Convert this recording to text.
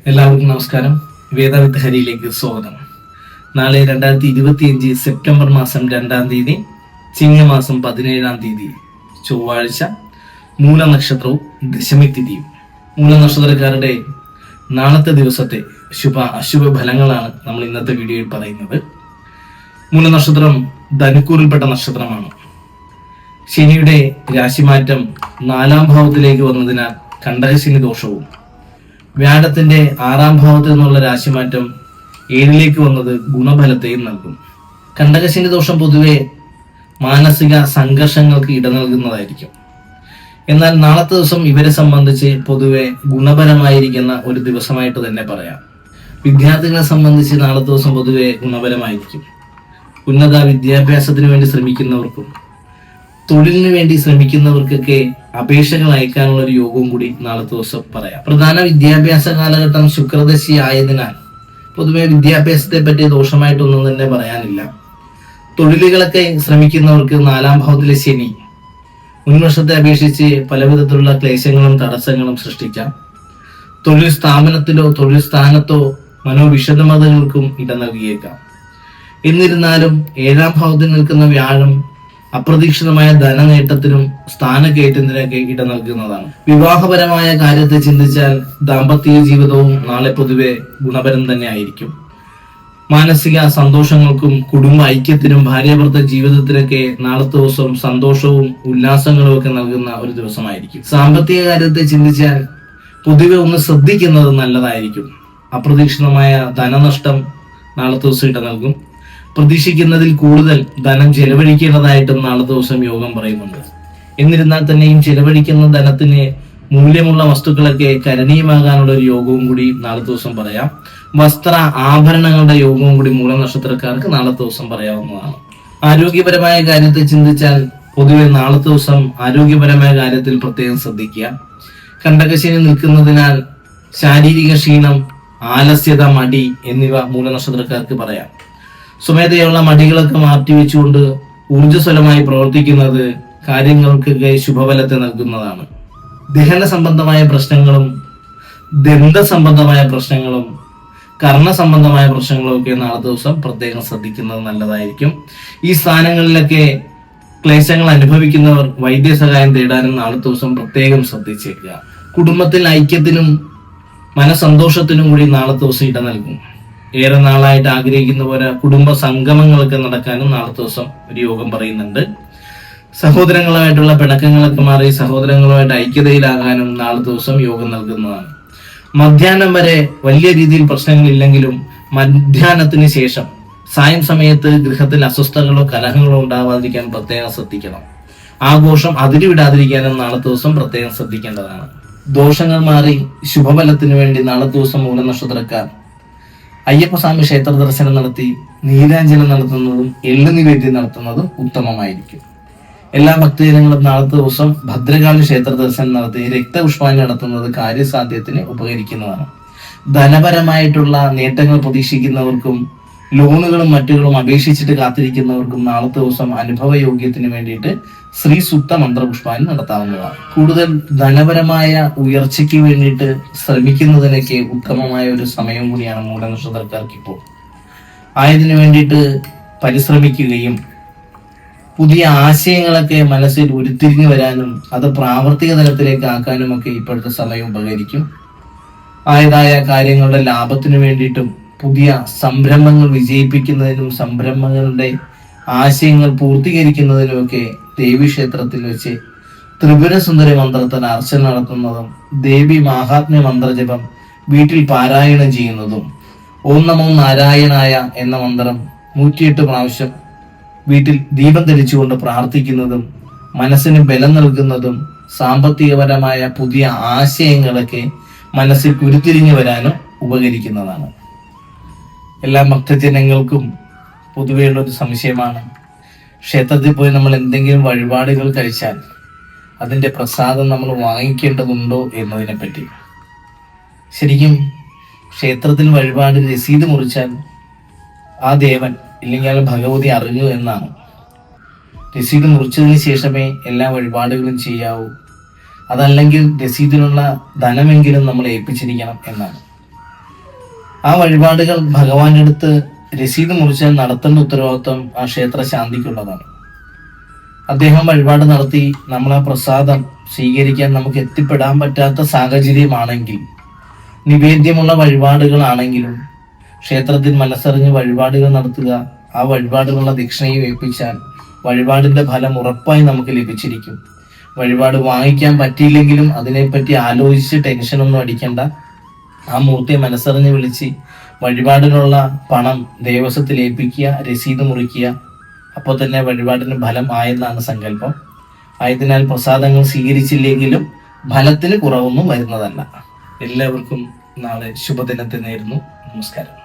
എല്ലാവർക്കും നമസ്കാരം. വേദവിത്ത് ഹരിയിലേക്ക് സ്വാഗതം. നാളെ 2025 സെപ്റ്റംബർ മാസം 2-ാം തീയതി, ചിങ്ങമാസം 17-ാം തീയതി ചൊവ്വാഴ്ച, മൂലനക്ഷത്രവും ദശമി തിഥിയും. മൂലനക്ഷത്രക്കാരുടെ നാളത്തെ ദിവസത്തെ ശുഭ അശുഭ ഫലങ്ങളാണ് നമ്മൾ ഇന്നത്തെ വീഡിയോയിൽ പറയുന്നത്. മൂലനക്ഷത്രം ധനുക്കൂറിൽപ്പെട്ട നക്ഷത്രമാണ്. ശനിയുടെ രാശിമാറ്റം 4-ാം ഭാവത്തിലേക്ക് വന്നതിനാൽ കണ്ടകശനി ദോഷവും, വ്യാഴത്തിന്റെ 6-ാം ഭാവത്തിൽ നിന്നുള്ള രാശിമാറ്റം 7-ലേക്ക് വന്നത് ഗുണഫലത്തെയും നൽകും. കണ്ടകശനി ദോഷം പൊതുവെ മാനസിക സംഘർഷങ്ങൾക്ക് ഇട നൽകുന്നതായിരിക്കും. എന്നാൽ നാളത്തെ ദിവസം ഇവരെ സംബന്ധിച്ച് പൊതുവെ ഗുണപരമായിരിക്കുന്ന ഒരു ദിവസമായിട്ട് തന്നെ പറയാം. വിദ്യാർത്ഥികളെ സംബന്ധിച്ച് നാളത്തെ ദിവസം പൊതുവെ ഗുണപരമായിരിക്കും. ഉന്നത വിദ്യാഭ്യാസത്തിന് വേണ്ടി ശ്രമിക്കുന്നവർക്കും തൊഴിലിന് വേണ്ടി ശ്രമിക്കുന്നവർക്കൊക്കെ അപേക്ഷകൾ അയക്കാനുള്ള ഒരു യോഗവും കൂടി നാളത്തെ ദിവസം പറയാം. പ്രധാന വിദ്യാഭ്യാസ കാലഘട്ടം ശുക്രദശി ആയതിനാൽ പൊതുവെ വിദ്യാഭ്യാസത്തെ പറ്റി ദോഷമായിട്ടൊന്നും തന്നെ പറയാനില്ല. തൊഴിലുകളൊക്കെ ശ്രമിക്കുന്നവർക്ക് 4-ാം ഭാവത്തിലെ ശനി മുൻവർഷത്തെ അപേക്ഷിച്ച് പലവിധത്തിലുള്ള ക്ലേശങ്ങളും തടസ്സങ്ങളും സൃഷ്ടിക്കാം. തൊഴിൽ സ്ഥാപനത്തിലോ തൊഴിൽ സ്ഥാനത്തോ മനോവിഷമതകൾക്കും ഇട നൽകിയേക്കാം. എന്നിരുന്നാലും 7-ാം ഭാവത്തിൽ നിൽക്കുന്ന വ്യാഴം അപ്രതീക്ഷിതമായ ധനനേട്ടത്തിനും സ്ഥാനക്കയറ്റത്തിനൊക്കെ ഇട നൽകുന്നതാണ്. വിവാഹപരമായ കാര്യത്തെ ചിന്തിച്ചാൽ ദാമ്പത്യ ജീവിതവും നാളെ പൊതുവെ ഗുണപരം തന്നെ ആയിരിക്കും. മാനസിക സന്തോഷങ്ങൾക്കും കുടുംബ ഐക്യത്തിനും ഭാര്യാഭർത്ത ജീവിതത്തിനൊക്കെ നാളത്തെ ദിവസം സന്തോഷവും ഉല്ലാസങ്ങളും ഒക്കെ നൽകുന്ന ഒരു ദിവസമായിരിക്കും. സാമ്പത്തിക കാര്യത്തെ ചിന്തിച്ചാൽ പൊതുവെ ഒന്ന് ശ്രദ്ധിക്കുന്നത് നല്ലതായിരിക്കും. അപ്രതീക്ഷിതമായ ധനനഷ്ടം നാളത്തെ ദിവസം ഇട നൽകും. പ്രതീക്ഷിക്കുന്നതിൽ കൂടുതൽ ധനം ചെലവഴിക്കേണ്ടതായിട്ടും നാളത്തെ ദിവസം യോഗം പറയുന്നുണ്ട്. എന്നിരുന്നാൽ തന്നെയും ചെലവഴിക്കുന്ന ധനത്തിന് മൂല്യമുള്ള വസ്തുക്കളൊക്കെ കരണീയമാകാനുള്ള ഒരു യോഗവും കൂടി നാളത്തെ ദിവസം പറയാം. വസ്ത്ര ആഭരണങ്ങളുടെ യോഗവും കൂടി മൂലനക്ഷത്രക്കാർക്ക് നാളത്തെ ദിവസം പറയാവുന്നതാണ്. ആരോഗ്യപരമായ കാര്യത്തെ ചിന്തിച്ചാൽ പൊതുവെ നാളത്തെ ദിവസം ആരോഗ്യപരമായ കാര്യത്തിൽ പ്രത്യേകം ശ്രദ്ധിക്കുക. കണ്ടകശനി നിൽക്കുന്നതിനാൽ ശാരീരിക ക്ഷീണം, ആലസ്യത, മടി എന്നിവ മൂലനക്ഷത്രക്കാർക്ക് പറയാം. സ്വമേധയുള്ള മടികളൊക്കെ മാറ്റിവെച്ചുകൊണ്ട് ഊർജ്ജസ്വലമായി പ്രവർത്തിക്കുന്നത് കാര്യങ്ങൾക്കൊക്കെ ശുഭഫലത്തെ നൽകുന്നതാണ്. ദഹന സംബന്ധമായ പ്രശ്നങ്ങളും ദന്ത സംബന്ധമായ പ്രശ്നങ്ങളും കർണ സംബന്ധമായ പ്രശ്നങ്ങളും ഒക്കെ നാളത്തെ ദിവസം പ്രത്യേകം ശ്രദ്ധിക്കുന്നത് നല്ലതായിരിക്കും. ഈ സ്ഥാനങ്ങളിലൊക്കെ ക്ലേശങ്ങൾ അനുഭവിക്കുന്നവർ വൈദ്യസഹായം തേടാനും നാളത്തെ ദിവസം പ്രത്യേകം ശ്രദ്ധിച്ചേക്കുക. കുടുംബത്തിൽ ഐക്യത്തിനും മനസന്തോഷത്തിനും കൂടി നാളത്തെ ദിവസം ഇട നൽകും. ഏറെ നാളായിട്ട് ആഗ്രഹിക്കുന്ന പോലെ കുടുംബ സംഗമങ്ങളൊക്കെ നടക്കാനും നാളത്തെ ദിവസം ഒരു യോഗം പറയുന്നുണ്ട്. സഹോദരങ്ങളുമായിട്ടുള്ള പിണക്കങ്ങളൊക്കെ മാറി സഹോദരങ്ങളുമായിട്ട് ഐക്യതയിലാകാനും നാളത്തെ ദിവസം യോഗം നൽകുന്നതാണ്. മധ്യാഹ്നം വരെ വലിയ രീതിയിൽ പ്രശ്നങ്ങളില്ലെങ്കിലും മധ്യാഹ്നത്തിന് ശേഷം സായം സമയത്ത് ഗൃഹത്തിൽ അസ്വസ്ഥതകളോ കലഹങ്ങളോ ഉണ്ടാവാതിരിക്കാൻ പ്രത്യേകം ശ്രദ്ധിക്കണം. ആഘോഷം അതിരുവിടാതിരിക്കാനും നാളത്തെ ദിവസം പ്രത്യേകം ശ്രദ്ധിക്കേണ്ടതാണ്. ദോഷങ്ങൾ മാറി ശുഭഫലത്തിന് വേണ്ടി നാളത്തെ ദിവസം മൂലനക്ഷത്രക്കാർ അയ്യപ്പസ്വാമി ക്ഷേത്ര ദർശനം നടത്തി നീരാഞ്ജനം നടത്തുന്നതും എള്ളു നിവേദ്യം നടത്തുന്നതും ഉത്തമമായിരിക്കും. എല്ലാ ഭക്തജനങ്ങളും നാളത്തെ ദിവസം ഭദ്രകാളി ക്ഷേത്ര ദർശനം നടത്തി രക്തപുഷ്പാഞ്ജലി നടത്തുന്നത് കാര്യസാധ്യത്തിന് ഉപകരിക്കുന്നതാണ്. ധനപരമായിട്ടുള്ള നേട്ടങ്ങൾ പ്രതീക്ഷിക്കുന്നവർക്കും ലോണുകളും മറ്റുകളും അപേക്ഷിച്ചിട്ട് കാത്തിരിക്കുന്നവർക്കും നാളത്തെ ദിവസം അനുഭവയോഗ്യത്തിന് വേണ്ടിയിട്ട് ശ്രീ സൂക്ത മന്ത്രപുഷ്പാഞ്ജലി നടത്താവുന്നതാണ്. കൂടുതൽ ധനപരമായ ഉയർച്ചയ്ക്ക് വേണ്ടിയിട്ട് ശ്രമിക്കുന്നതിനൊക്കെ ഉത്തമമായ ഒരു സമയം കൂടിയാണ് മൂലനക്ഷത്രക്കാർക്ക് ഇപ്പോൾ. ആയതിനു വേണ്ടിയിട്ട് പരിശ്രമിക്കുകയും പുതിയ ആശയങ്ങളൊക്കെ മനസ്സിൽ ഉരുത്തിരിഞ്ഞു വരാനും അത് പ്രാവർത്തിക തലത്തിലേക്ക് ആക്കാനും ഒക്കെ ഇപ്പോഴത്തെ സമയം ഉപകരിക്കും. ആയതായ കാര്യങ്ങളുടെ ലാഭത്തിനു വേണ്ടിയിട്ടും പുതിയ സംരംഭങ്ങൾ വിജയിപ്പിക്കുന്നതിനും സംരംഭങ്ങളുടെ ആശയങ്ങൾ പൂർത്തീകരിക്കുന്നതിനുമൊക്കെ ദേവീക്ഷേത്രത്തിൽ വെച്ച് ത്രിപുരസുന്ദരി മന്ത്രത്തിന് അർച്ചന നടത്തുന്നതും ദേവി മാഹാത്മ്യ മന്ത്രജപം വീട്ടിൽ പാരായണം ചെയ്യുന്നതും ഓം നമോ നാരായണായ എന്ന മന്ത്രം 108 പ്രാവശ്യം വീട്ടിൽ ദീപം തെളിച്ചുകൊണ്ട് പ്രാർത്ഥിക്കുന്നതും മനസ്സിന് ബലം നൽകുന്നതും സാമ്പത്തികപരമായ പുതിയ ആശയങ്ങളൊക്കെ മനസ്സിൽ ഉരുത്തിരിഞ്ഞു വരാനും ഉപകരിക്കുന്നതാണ്. എല്ലാ ഭക്തജനങ്ങൾക്കും പൊതുവെയുള്ള ഒരു സംശയമാണ്, ക്ഷേത്രത്തിൽ പോയി നമ്മൾ എന്തെങ്കിലും വഴിപാടുകൾ കഴിച്ചാൽ അതിൻ്റെ പ്രസാദം നമ്മൾ വാങ്ങിക്കേണ്ടതുണ്ടോ എന്നതിനെ പറ്റി. ശരിക്കും ക്ഷേത്രത്തിൽ വഴിപാട് രസീത് മുറിച്ചാൽ ആ ദേവൻ ഇല്ലെങ്കിൽ ഭഗവതി അറിഞ്ഞു എന്നാണ്. രസീത് മുറിച്ചതിന് ശേഷമേ എല്ലാ വഴിപാടുകളും ചെയ്യാവൂ. അതല്ലെങ്കിൽ രസീതിനുള്ള ധനമെങ്കിലും നമ്മൾ ഏൽപ്പിച്ചിരിക്കണം എന്നാണ്. ആ വഴിപാടുകൾ ഭഗവാന്റെ അടുത്ത് രസീത് മുറിച്ചാൽ നടത്തേണ്ട ഉത്തരവാദിത്വം ആ ക്ഷേത്ര ശാന്തിക്കുള്ളതാണ്. അദ്ദേഹം വഴിപാട് നടത്തി നമ്മൾ ആ പ്രസാദം സ്വീകരിക്കാൻ നമുക്ക് എത്തിപ്പെടാൻ പറ്റാത്ത സാഹചര്യമാണെങ്കിൽ, നിവേദ്യമുള്ള വഴിപാടുകളാണെങ്കിലും ക്ഷേത്രത്തിൽ മനസ്സറിഞ്ഞ് വഴിപാടുകൾ നടത്തുക. ആ വഴിപാടുകളുള്ള ദക്ഷിണയും ഏൽപ്പിച്ചാൽ വഴിപാടിന്റെ ഫലം ഉറപ്പായി നമുക്ക് ലഭിച്ചിരിക്കും. വഴിപാട് വാങ്ങിക്കാൻ പറ്റിയില്ലെങ്കിലും അതിനെപ്പറ്റി ആലോചിച്ച് ടെൻഷനൊന്നും അടിക്കണ്ട. ആ മൂർത്തിയെ മനസ്സറിഞ്ഞ് വിളിച്ച് വഴിപാടിനുള്ള പണം ദേവസ്വത്തിൽ ഏൽപ്പിക്കുക, രസീത് മുറിക്കുക. അപ്പോൾ തന്നെ വഴിപാടിന് ഫലം ആയെന്നാണ് സങ്കല്പം. ആയതിനാൽ പ്രസാദങ്ങൾ സ്വീകരിച്ചില്ലെങ്കിലും ഫലത്തിന് കുറവൊന്നും വരുന്നതല്ല. എല്ലാവർക്കും നാളെ ശുഭദിനത്തെ നേരുന്നു. നമസ്കാരം.